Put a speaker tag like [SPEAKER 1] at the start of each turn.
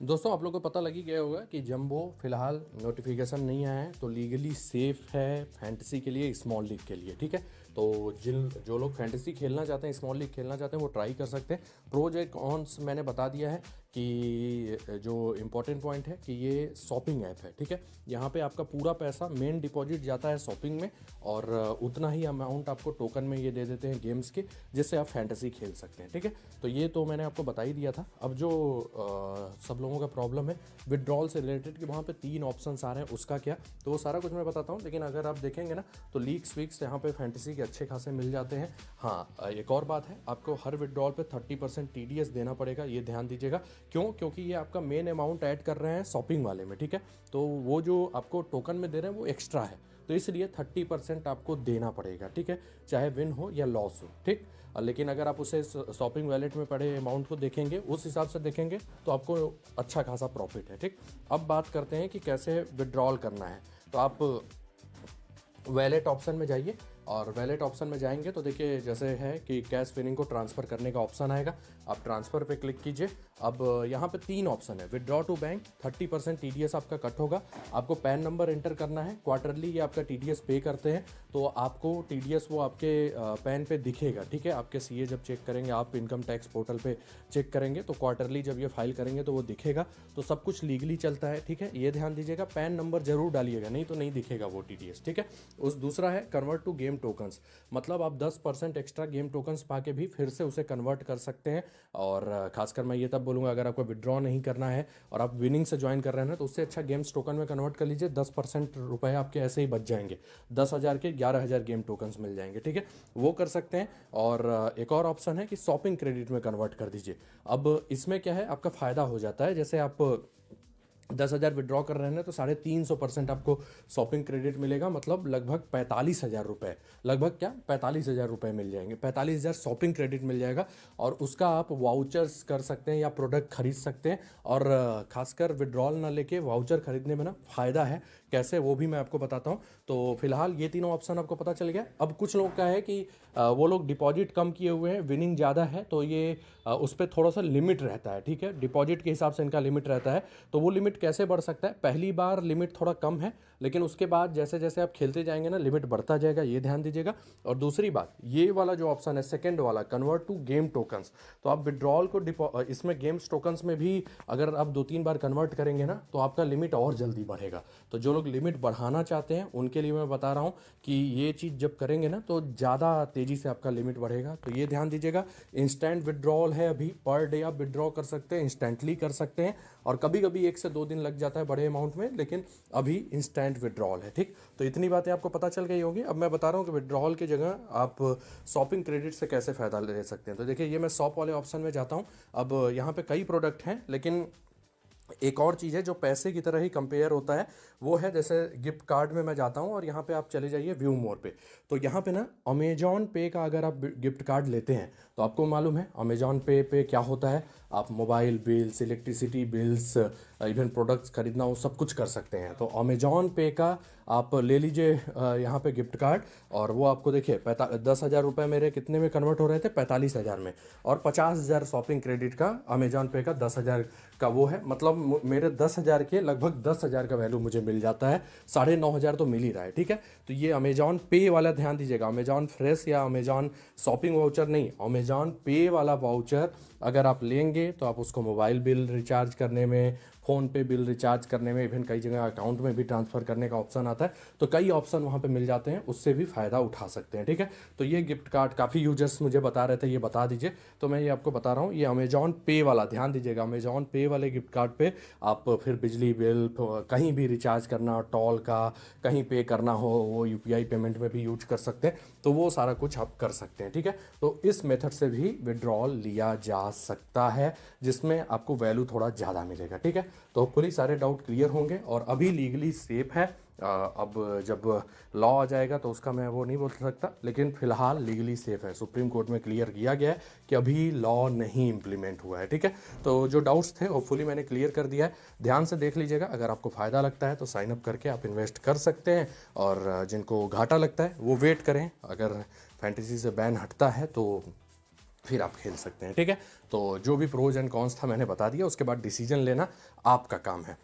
[SPEAKER 1] दोस्तों आप लोगों को पता लग ही गया होगा कि जंबो फिलहाल नोटिफिकेशन नहीं आया है, तो लीगली सेफ है फैंटेसी के लिए, स्मॉल लीग के लिए। ठीक है, तो जो लोग फैंटेसी खेलना चाहते हैं, स्मॉल लीग खेलना चाहते हैं, वो ट्राई कर सकते हैं। प्रोज एंड कॉन्स मैंने बता दिया है कि जो इम्पोर्टेंट पॉइंट है कि ये शॉपिंग ऐप है। ठीक है, यहाँ पे आपका पूरा पैसा मेन डिपॉजिट जाता है शॉपिंग में, और उतना ही अमाउंट आपको टोकन में ये दे देते हैं गेम्स के, जिससे आप फैंटेसी खेल सकते हैं। ठीक है, तो ये तो मैंने आपको बता ही दिया था। अब जो सब लोगों का प्रॉब्लम है विड्रॉल से रिलेटेड कि वहाँ पे 3 ऑप्शंस आ रहे हैं, उसका क्या, तो वो सारा कुछ मैं बताता हूँ। लेकिन अगर आप देखेंगे ना तो लीक्स वीक्स यहाँ पे फैंटेसी के अच्छे खासे मिल जाते हैं। हाँ, एक और बात है, आपको हर विड्रॉल पे 30% TDS देना पड़ेगा, ये ध्यान दीजिएगा। क्यों? क्योंकि ये आपका मेन अमाउंट ऐड कर रहे हैं शॉपिंग वाले में। ठीक है, तो वो जो आपको टोकन में दे रहे हैं वो एक्स्ट्रा है, तो इसलिए 30% आपको देना पड़ेगा। ठीक है, चाहे विन हो या लॉस हो। ठीक, लेकिन अगर आप उसे शॉपिंग वैलेट में पड़े अमाउंट को देखेंगे, उस हिसाब से देखेंगे, तो आपको अच्छा खासा प्रॉफिट है। ठीक, अब बात करते हैं कि कैसे विड्रॉल करना है। तो आप वैलेट ऑप्शन में जाइए, और वैलेट ऑप्शन में जाएंगे तो देखिए जैसे है कि कैश विनिंग को ट्रांसफ़र करने का ऑप्शन आएगा। आप ट्रांसफ़र पे क्लिक कीजिए। अब यहाँ पे 3 ऑप्शन है, विड्रॉ टू बैंक, 30% TDS आपका कट होगा। आपको पैन नंबर एंटर करना है, क्वार्टरली ये आपका TDS पे करते हैं, तो आपको TDS वो आपके पैन पे दिखेगा। ठीक है, आपके CA जब चेक करेंगे, आप इनकम टैक्स पोर्टल पे चेक करेंगे, तो क्वार्टरली जब ये फाइल करेंगे तो वो दिखेगा। तो सब कुछ लीगली चलता है। ठीक है, ये ध्यान दीजिएगा, पैन नंबर जरूर डालिएगा, नहीं तो नहीं दिखेगा वो TDS। ठीक है, उस दूसरा है कन्वर्ट टू गेम टोकन्स, मतलब आप 10% एक्स्ट्रा गेम टोकन्स पाके भी फिर से उसे कन्वर्ट कर सकते हैं। और खासकर मैं ये तब बोलूँगा, अगर आपको विड्रॉ नहीं करना है और आप विनिंग से ज्वाइन कर रहे हैं ना, तो उससे अच्छा गेम्स टोकन में कन्वर्ट कर लीजिए। 10% रुपए आपके ऐसे ही बच जाएंगे, 10,000 के 11,000 गेम टोकन्स मिल जाएंगे। ठीक है, वो कर सकते हैं। और एक और ऑप्शन है कि शॉपिंग क्रेडिट में कन्वर्ट कर दीजिए। अब इसमें क्या है, आपका फ़ायदा हो जाता है, जैसे आप 10,000 विड्रॉ कर रहे हैं तो 350% आपको शॉपिंग क्रेडिट मिलेगा, मतलब लगभग 45,000 रुपये, लगभग क्या 45,000 रुपये मिल जाएंगे, 45,000 शॉपिंग क्रेडिट मिल जाएगा। और उसका आप वाउचर्स कर सकते हैं या प्रोडक्ट खरीद सकते हैं। और खासकर विड्रॉल ना लेके वाउचर खरीदने में ना फ़ायदा है, कैसे वो भी मैं आपको बताता हूँ। तो फिलहाल ये तीनों ऑप्शन आपको पता चल गया। अब कुछ लोग का है कि वो लोग डिपॉजिट कम किए हुए हैं, विनिंग ज़्यादा है, तो ये उस पर थोड़ा सा लिमिट रहता है। ठीक है, डिपॉजिट के हिसाब से इनका लिमिट रहता है। तो वो लिमिट कैसे बढ़ सकता है, पहली बार लिमिट थोड़ा कम है, लेकिन उसके बाद जैसे जैसे आप खेलते जाएंगे ना, लिमिट बढ़ता जाएगा, ये ध्यान दीजिएगा। और दूसरी बात, ये वाला जो ऑप्शन है सेकंड वाला, कन्वर्ट टू गेम टोकन्स, तो आप विड्रॉल को इसमें गेम्स टोकन्स में भी अगर आप 2-3 बार कन्वर्ट करेंगे ना, तो आपका लिमिट और जल्दी बढ़ेगा। तो जो लोग लिमिट बढ़ाना चाहते हैं उनके लिए मैं बता रहा हूँ कि ये चीज़ जब करेंगे ना, तो ज़्यादा तेज़ी से आपका लिमिट बढ़ेगा। तो ये ध्यान दीजिएगा। इंस्टेंट विड्रॉल है, अभी पर डे आप विड्रॉ कर सकते हैं, इंस्टेंटली कर सकते हैं, और कभी कभी 1 से 2 दिन लग जाता है बड़े अमाउंट में, लेकिन अभी इंस्टेंट विड्रॉल है। ठीक, तो इतनी बातें आपको पता चल गई होगी। अब मैं बता रहा हूँ कि विड्रॉल की जगह आप शॉपिंग क्रेडिट से कैसे फ़ायदा ले सकते हैं। तो देखिए, ये मैं शॉप वाले ऑप्शन में जाता हूँ। अब यहाँ पे कई प्रोडक्ट हैं, लेकिन एक और चीज़ है जो पैसे की तरह ही कंपेयर होता है, वो है जैसे गिफ्ट कार्ड में मैं जाता हूँ, और यहाँ पे आप चले जाइए व्यू मोर पे। तो यहाँ पे ना अमेजॉन पे का अगर आप गिफ्ट कार्ड लेते हैं, तो आपको मालूम है अमेजॉन पे क्या होता है, आप mobile bills, electricity bills, even products खरीदना हो, सब कुछ कर सकते हैं। तो अमेजॉन पे का आप ले लीजिए यहाँ पे गिफ्ट कार्ड, और वो आपको देखिए 10,000 रुपये मेरे कितने में कन्वर्ट हो रहे थे, 45,000 में, और 50,000 शॉपिंग क्रेडिट का अमेजॉन पे का 10,000 का वो है, मतलब मेरे 10,000 के लगभग 10,000 का वैल्यू मुझे मिल जाता है, 9,500 तो मिल ही रहा है। ठीक है, तो ये अमेजॉन पे वाला ध्यान दीजिएगा, अमेजॉन फ्रेश या अमेजॉन शॉपिंग वाउचर नहीं, अमेजॉन पे वाला वाउचर अगर आप लेंगे तो आप उसको मोबाइल बिल रिचार्ज करने में, फ़ोन पे बिल रिचार्ज करने में, इवन कई जगह अकाउंट में भी ट्रांसफ़र करने का ऑप्शन आता है। तो कई ऑप्शन वहाँ पे मिल जाते हैं, उससे भी फ़ायदा उठा सकते हैं। ठीक है, तो ये गिफ्ट कार्ड काफ़ी यूजर्स मुझे बता रहे थे ये बता दीजिए, तो मैं ये आपको बता रहा हूँ। ये अमेजॉन पे वाला ध्यान दीजिएगा, अमेजॉन पे वाले गिफ्ट कार्ड पे आप फिर बिजली बिल कहीं भी रिचार्ज करना, टोल का कहीं पे करना हो, वो UPI पेमेंट में भी यूज कर सकते हैं, तो वो सारा कुछ आप कर सकते हैं। ठीक है, तो इस मेथड से भी विड्रॉल लिया जा सकता है, जिसमें आपको वैल्यू थोड़ा ज़्यादा मिलेगा। ठीक है, तो होपफुली सारे डाउट क्लियर होंगे, और अभी लीगली सेफ है। अब जब लॉ आ जाएगा तो उसका मैं वो नहीं बोल सकता, लेकिन फिलहाल लीगली सेफ है। सुप्रीम कोर्ट में क्लियर किया गया है कि अभी लॉ नहीं इम्प्लीमेंट हुआ है। ठीक है, तो जो डाउट्स थे होपफुली मैंने क्लियर कर दिया है। ध्यान से देख लीजिएगा, अगर आपको फ़ायदा लगता है तो साइन अप करके आप इन्वेस्ट कर सकते हैं, और जिनको घाटा लगता है वो वेट करें। अगर फैंटेसी से बैन हटता है तो फिर आप खेल सकते हैं, ठीक है। तो जो भी प्रोज एंड कॉन्स था मैंने बता दिया, उसके बाद डिसीजन लेना आपका काम है।